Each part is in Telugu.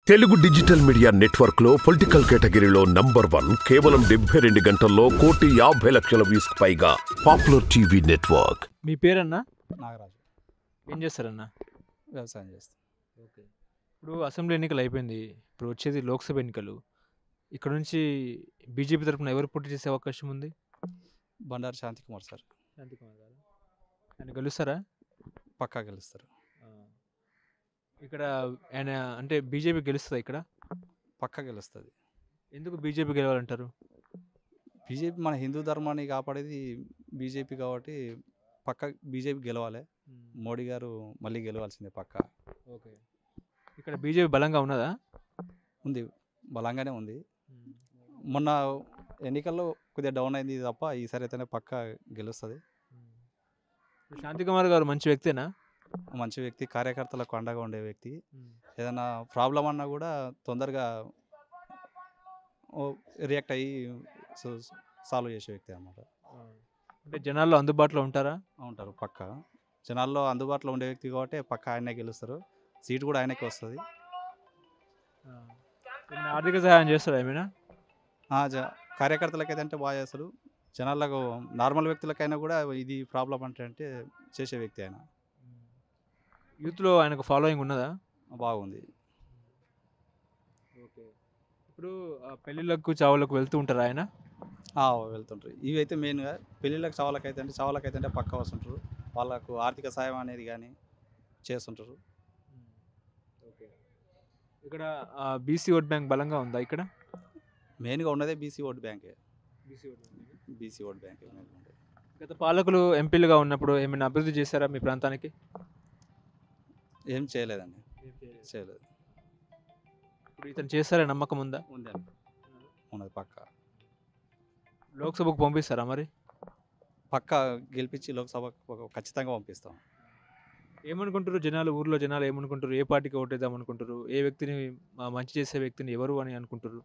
తెలుగు డిజిటల్ మీడియా నెట్వర్క్ లో పొలిటికల్ కేటగిరీలో నంబర్ 1 కేవలం 72 గంటల్లో 1,50,00,000 వ్యూస్ పైగా పాపులర్ టీవీ నెట్వర్క్. మీ పేరన్నా? నాగరాజు. ఏం చేస్తారన్నా? వ్యవసాయం చేస్తాం. ఓకే. ఇప్పుడు అసెంబ్లీ ఎన్నికలు అయిపోయింది. ఇప్పుడు వచ్చేది లోక్సభ ఎన్నికలు. ఇక్కడ నుంచి బీజేపీ తరఫున ఎవరు పోటీ చేసే అవకాశం ఉంది? బండారు శాంతికుమార్ సార్. శాంతికుమార్ గారు. ఆయన గెలుస్తారా? పక్కా గెలుస్తారు. ఇక్కడ ఆయన అంటే బీజేపీ గెలుస్తుందా ఇక్కడ? పక్కా గెలుస్తుంది. ఎందుకు బీజేపీ గెలవాలంటారు? బీజేపీ మన హిందూ ధర్మాన్ని కాపాడేది బీజేపీ కాబట్టి పక్కా బీజేపీ గెలవాలి. మోడీ గారు మళ్ళీ గెలవాల్సిందే పక్కా. ఓకే. ఇక్కడ బీజేపీ బలంగా ఉన్నదా? ఉంది, బలంగానే ఉంది. మొన్న ఎన్నికల్లో కొద్దిగా డౌన్ అయింది తప్ప ఈసారి అయితేనే పక్కా గెలుస్తుంది. శాంతికుమార్ గారు మంచి వ్యక్తేనా? మంచి వ్యక్తి, కార్యకర్తలకు అండగా ఉండే వ్యక్తి. ఏదైనా ప్రాబ్లం అన్నా కూడా తొందరగా రియాక్ట్ అయ్యి సాల్వ్ చేసే వ్యక్తి అన్నమాట. అంటే జనాల్లో అందుబాటులో ఉంటారా? ఉంటారు పక్కా. జనాల్లో అందుబాటులో ఉండే వ్యక్తి కాబట్టి పక్కా ఆయనే గెలుస్తారు. సీటు కూడా ఆయనకే వస్తుంది. ఆర్థిక సహాయం చేస్తారా ఏమైనా? కార్యకర్తలకైతే అంటే బాగా చేస్తారు. జనాలకు నార్మల్ వ్యక్తులకైనా కూడా ఇది ప్రాబ్లం అంటే చేసే వ్యక్తి ఆయన. యూత్లో ఆయనకు ఫాలోయింగ్ ఉన్నదా? బాగుంది. ఓకే. ఇప్పుడు పెళ్ళిళ్ళకు చావులకు వెళ్తూ ఉంటారా ఆయన? వెళ్తుంటారు. ఇవి అయితే మెయిన్గా పెళ్ళిళ్ళకి చావులకైతే అంటే పక్కా వస్తుంటారు. వాళ్ళకు ఆర్థిక సాయం అనేది కానీ చేస్తుంటారు. ఓకే. ఇక్కడ బీసీ ఓట్ బ్యాంక్ బలంగా ఉందా ఇక్కడ? మెయిన్గా ఉన్నదే బీసీ ఓట్ బ్యాంకే. బీసీ ఓట్ బ్యాంక్ మెయిన్గా ఉండేది. గత పాలకులు ఎంపీలుగా ఉన్నప్పుడు ఏమైనా అభివృద్ధి చేశారా మీ ప్రాంతానికి? ఏం చేయలేదండి, చేయలేదు. ఇప్పుడు ఇతను చేస్తారా నమ్మకం ఉందా? ఉన్నది పక్కా. లోక్సభకు పంపిస్తారా మరి? పక్కా గెలిపించి లోక్సభకు ఖచ్చితంగా పంపిస్తాం. ఏమనుకుంటారు జనాలు, ఊర్లో జనాలు ఏమనుకుంటారు? ఏ పార్టీకి ఓటేద్దాం అనుకుంటారు? ఏ వ్యక్తిని మంచి చేసే వ్యక్తిని ఎవరు అని అనుకుంటారు?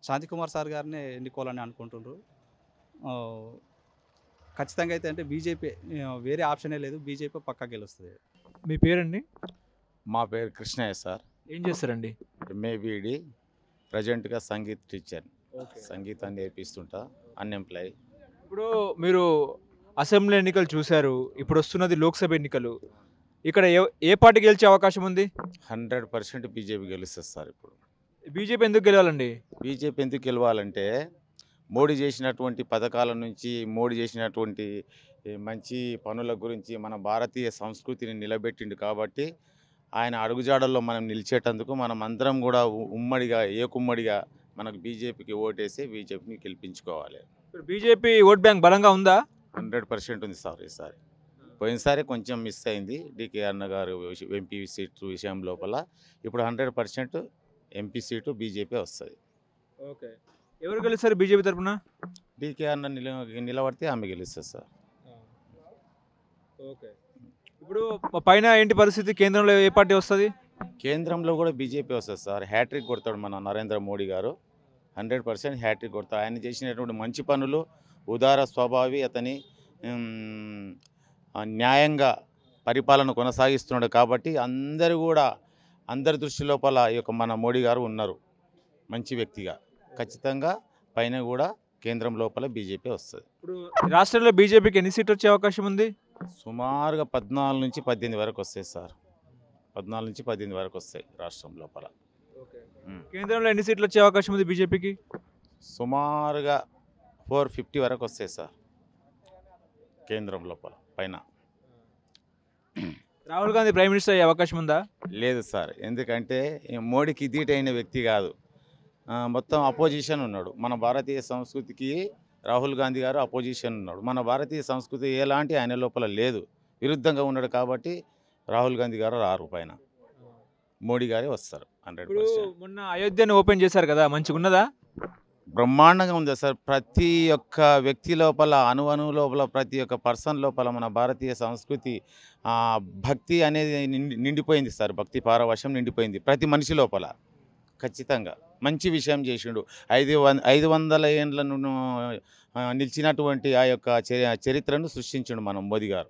శాంతికుమార్ సార్ గారినే ఎన్నుకోవాలని అనుకుంటున్నారు. ఖచ్చితంగా అయితే అంటే బీజేపీ, వేరే ఆప్షనే లేదు. బీజేపీ పక్కా గెలుస్తుంది. మీ పేరండి? మా పేరు కృష్ణయ్య సార్. ఏం చేస్తారండి? ఎంఏబిడి, ప్రజెంట్గా సంగీత్ టీచర్. సంగీతాన్ని నేర్పిస్తుంటా, అన్ఎంప్లాయ్. ఇప్పుడు మీరు అసెంబ్లీ ఎన్నికలు చూశారు, ఇప్పుడు వస్తున్నది లోక్సభ ఎన్నికలు. ఇక్కడ ఏ పార్టీ గెలిచే అవకాశం ఉంది? 100% బీజేపీ గెలుస్తుంది సార్. ఇప్పుడు బీజేపీ ఎందుకు గెలవాలండి? బీజేపీ ఎందుకు గెలవాలంటే మోడీ చేసినటువంటి పథకాల నుంచి, మోడీ చేసినటువంటి మంచి పనుల గురించి మన భారతీయ సంస్కృతిని నిలబెట్టిండు కాబట్టి ఆయన అడుగుజాడల్లో మనం నిలిచేటందుకు మనం అందరం కూడా ఉమ్మడిగా, ఏకుమ్మడిగా మనకు బీజేపీకి ఓటేసి బీజేపీని గెలిపించుకోవాలి. ఇప్పుడు బీజేపీ ఓట్ బ్యాంక్ బలంగా ఉందా? 100% ఉంది సార్. ఈసారి పోయినసారి కొంచెం మిస్ అయింది డికే అన్న గారు ఎంపీ సీటు విషయం లోపల. ఇప్పుడు 100% ఎంపీ సీటు బీజేపీ వస్తుంది. ఓకే. ఎవరు గెలుస్తారు బీజేపీ తరఫున? డికే అన్న నిలబడితే ఆమె గెలుస్తుంది సార్. ఓకే. ఇప్పుడు పైన ఏంటి పరిస్థితి? కేంద్రంలో ఏ పార్టీ వస్తుంది? కేంద్రంలో కూడా బీజేపీ వస్తుంది సార్. హ్యాట్రిక్ కొడతాడు మన నరేంద్ర మోడీ గారు. 100% హ్యాట్రిక్ కొడతాడు. ఆయన చేసినటువంటి మంచి పనులు, ఉదార స్వభావి, అతని న్యాయంగా పరిపాలన కొనసాగిస్తున్నాడు కాబట్టి అందరి దృష్టి లోపల ఈ యొక్క మన మోడీ గారు ఉన్నారు మంచి వ్యక్తిగా. ఖచ్చితంగా పైన కూడా కేంద్రం లోపల బీజేపీ వస్తుంది. ఇప్పుడు రాష్ట్రంలో బీజేపీకి ఎన్ని సీట్లు వచ్చే అవకాశం ఉంది? సుమారుగా 14 నుంచి 18 వరకు వస్తాయి సార్. 14 నుంచి 18 వరకు వస్తాయి రాష్ట్రం లోపల. కేంద్రంలో ఎన్ని సీట్లు వచ్చే అవకాశం ఉంది బీజేపీకి? సుమారుగా 450 వరకు వస్తాయి సార్ కేంద్రం లోపల. పైన రాహుల్ గాంధీ ప్రైమ్ మినిస్టర్ అయ్యే అవకాశం ఉందా? లేదు సార్. ఎందుకంటే మోడీకి ధీటైన వ్యక్తి కాదు. మొత్తం అపోజిషన్ ఉన్నాడు. మన భారతీయ సంస్కృతికి రాహుల్ గాంధీ గారు అపోజిషన్ ఉన్నాడు. మన భారతీయ సంస్కృతి ఎలాంటి ఆయన లోపల లేదు, విరుద్ధంగా ఉన్నాడు కాబట్టి రాహుల్ గాంధీ గారు రారు. పైన మోడీ గారే వస్తారు 100%. మొన్న అయోధ్యను ఓపెన్ చేశారు కదా, మంచిగా ఉన్నదా? బ్రహ్మాండంగా ఉంది సార్. ప్రతి ఒక్క వ్యక్తి లోపల, అణువణు లోపల, ప్రతి ఒక్క పర్సన్ లోపల మన భారతీయ సంస్కృతి, భక్తి అనేది నిండిపోయింది సార్. భక్తి పారవశ్యం నిండిపోయింది ప్రతి మనిషి లోపల. ఖచ్చితంగా మంచి విషయం చేసిండు. 500 ఏండ్లను నిలిచినటువంటి ఆ యొక్క చరిత్రను సృష్టించిండు మన మోదీ గారు.